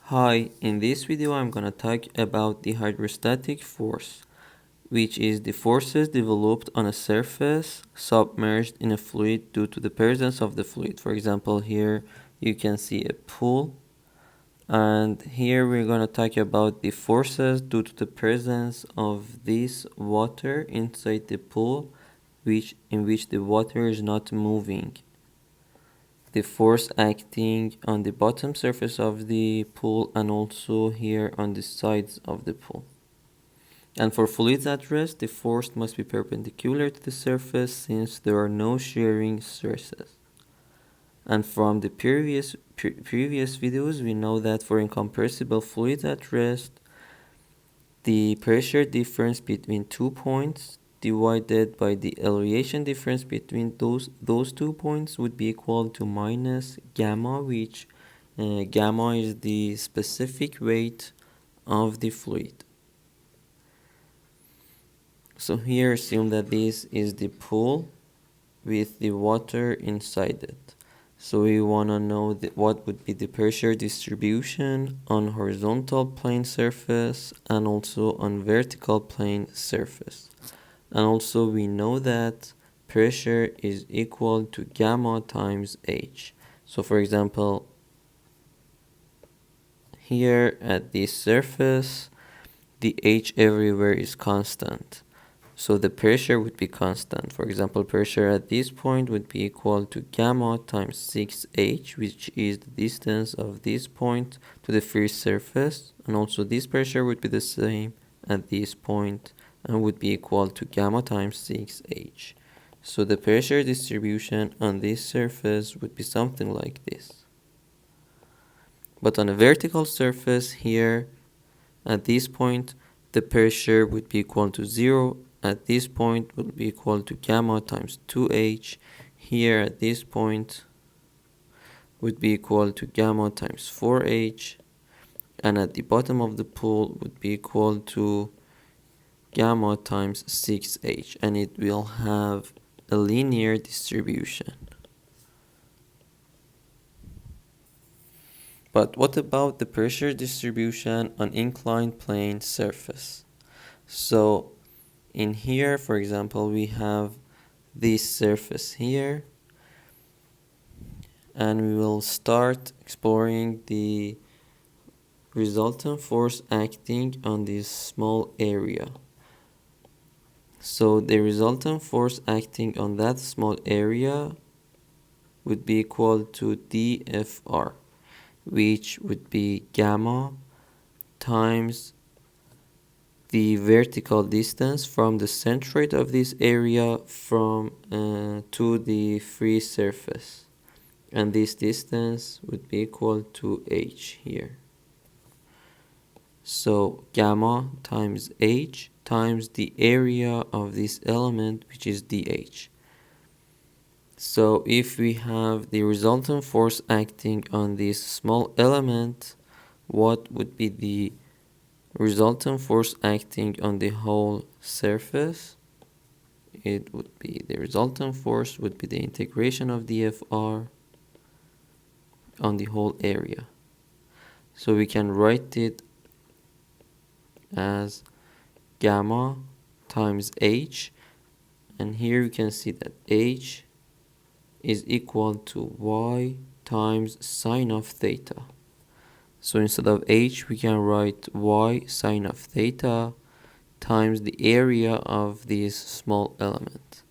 Hi, in this video I'm gonna talk about the hydrostatic force, which is the forces developed on a surface submerged in a fluid due to the presence of the fluid. For example, here you can see a pool, and here we're gonna talk about the forces due to the presence of this water inside the pool, in which the water is not moving. The force acting on the bottom surface of the pool and also here on the sides of the pool. And for fluids at rest, the force must be perpendicular to the surface since there are no shearing stresses. And from the previous videos, we know that for incompressible fluids at rest, the pressure difference between 2 points divided by the elevation difference between those 2 points would be equal to minus gamma, which gamma is the specific weight of the fluid. So here assume that this is the pool with the water inside it. So we want to know what would be the pressure distribution on horizontal plane surface and also on vertical plane surface. And also we know that pressure is equal to gamma times H. So for example, here at this surface, the H everywhere is constant. So the pressure would be constant. For example, pressure at this point would be equal to gamma times 6H, which is the distance of this point to the free surface. And also this pressure would be the same at this point and would be equal to gamma times 6H. So the pressure distribution on this surface would be something like this. But on a vertical surface here, at this point, the pressure would be equal to 0. At this point will be equal to gamma times 2H. Here at this point would be equal to gamma times 4H. And at the bottom of the pool would be equal to gamma times 6H. And it will have a linear distribution. But what about the pressure distribution on inclined plane surface? So in here, for example, we have this surface here, and we will start exploring the resultant force acting on this small area. So the resultant force acting on that small area would be equal to dFr, which would be gamma times the vertical distance from the centroid of this area to the free surface, and this distance would be equal to h here. So gamma times h times the area of this element, which is dh. So if we have the resultant force acting on this small element, what would be the resultant force acting on the whole surface? It would be the resultant force would be the integration of dFr on the whole area. So we can write it as gamma times h, and here you can see that h is equal to y times sine of theta. So instead of h, we can write y sine of theta times the area of this small element.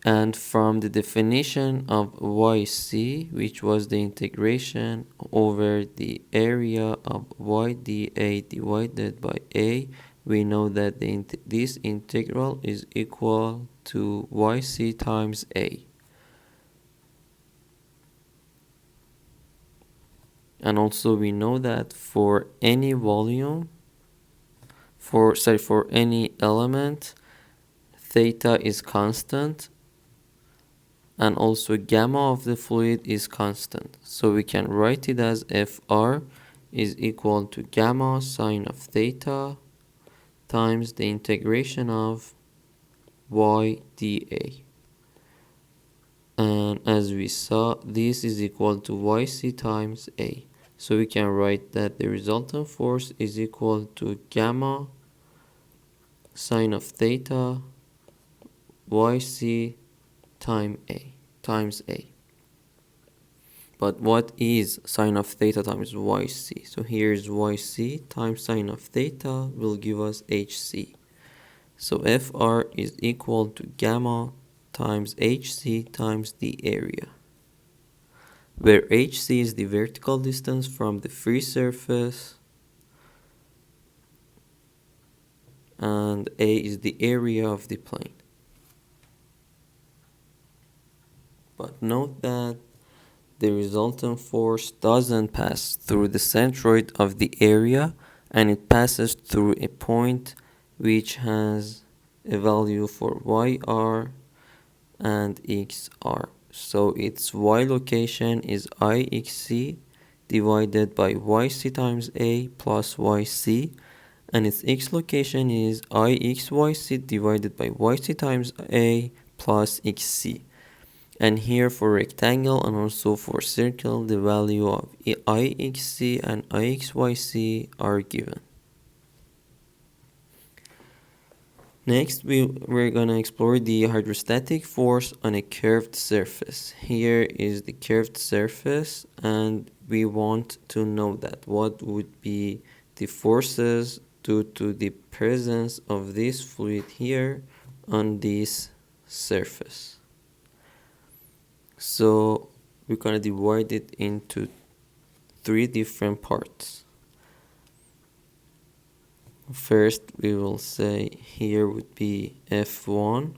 And from the definition of yc, which was the integration over the area of y dA divided by a, we know that this integral is equal to yc times a. And also we know that for any volume, for any element, theta is constant, and also gamma of the fluid is constant. So we can write it as Fr is equal to gamma sine of theta times the integration of y dA. And as we saw, this is equal to yc times a. So we can write that the resultant force is equal to gamma sine of theta yc times A. But what is sine of theta times yc? So here is yc times sine of theta will give us hc. So Fr is equal to gamma times hc times the area, where hc is the vertical distance from the free surface and A is the area of the plane. But note that the resultant force doesn't pass through the centroid of the area, and it passes through a point which has a value for yr and xr. So its y location is ixc divided by yc times A plus yc, and its x location is ixyc divided by yc times A plus xc. And here for rectangle and also for circle, the value of ixc and ixyc are given. Next, we're going to explore the hydrostatic force on a curved surface. Here is the curved surface, and we want to know that what would be the forces due to the presence of this fluid here on this surface. So we're going to divide it into 3 different parts. First, we will say here would be F1,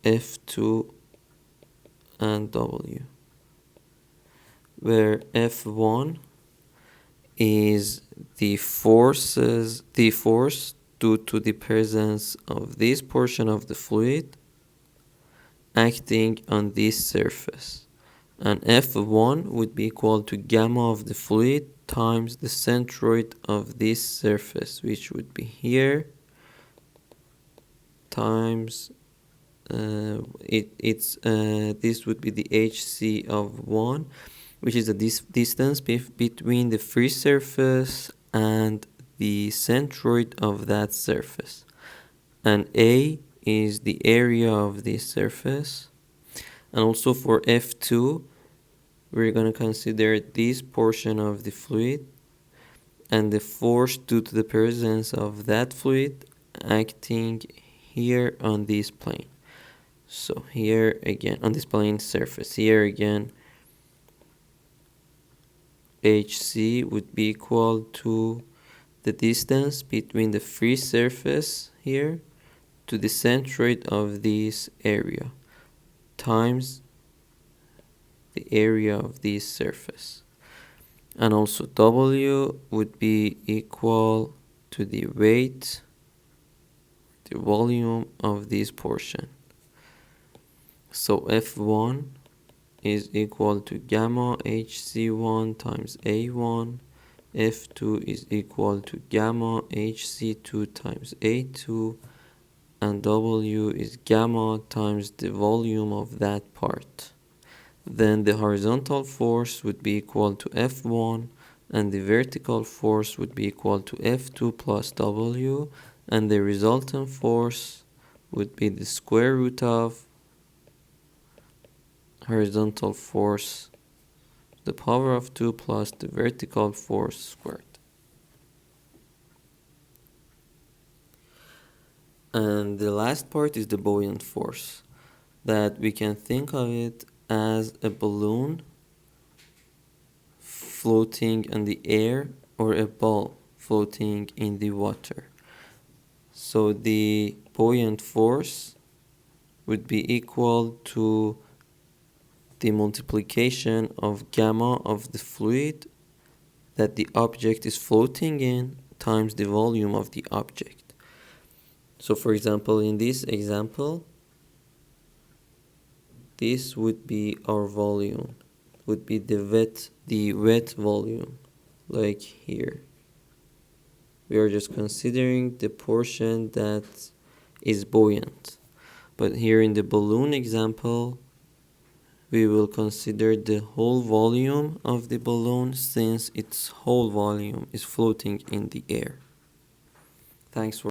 F2, and W, where F1 is the force due to the presence of this portion of the fluid acting on this surface, and F1 would be equal to gamma of the fluid times the centroid of this surface, which would be here, times this would be the hc of 1, which is the distance between the free surface and the centroid of that surface, and A is the area of this surface. And also for F2, we're going to consider this portion of the fluid and the force due to the presence of that fluid acting here on this plane. So here again, on this plane surface, here again, HC would be equal to the distance between the free surface here to the centroid of this area times the area of this surface. And also W would be equal to the weight, the volume of this portion. So F1 is equal to gamma HC1 times A1, F2 is equal to gamma HC2 times A2, and W is gamma times the volume of that part. Then the horizontal force would be equal to F1, and the vertical force would be equal to F2 plus W, and the resultant force would be the square root of horizontal force, the power of 2 plus the vertical force squared. And the last part is the buoyant force, that we can think of it as a balloon floating in the air or a ball floating in the water. So the buoyant force would be equal to the multiplication of gamma of the fluid that the object is floating in times the volume of the object. So for example, in this example, this would be our volume, would be the wet volume, like here. We are just considering the portion that is buoyant. But here in the balloon example, we will consider the whole volume of the balloon since its whole volume is floating in the air. Thanks for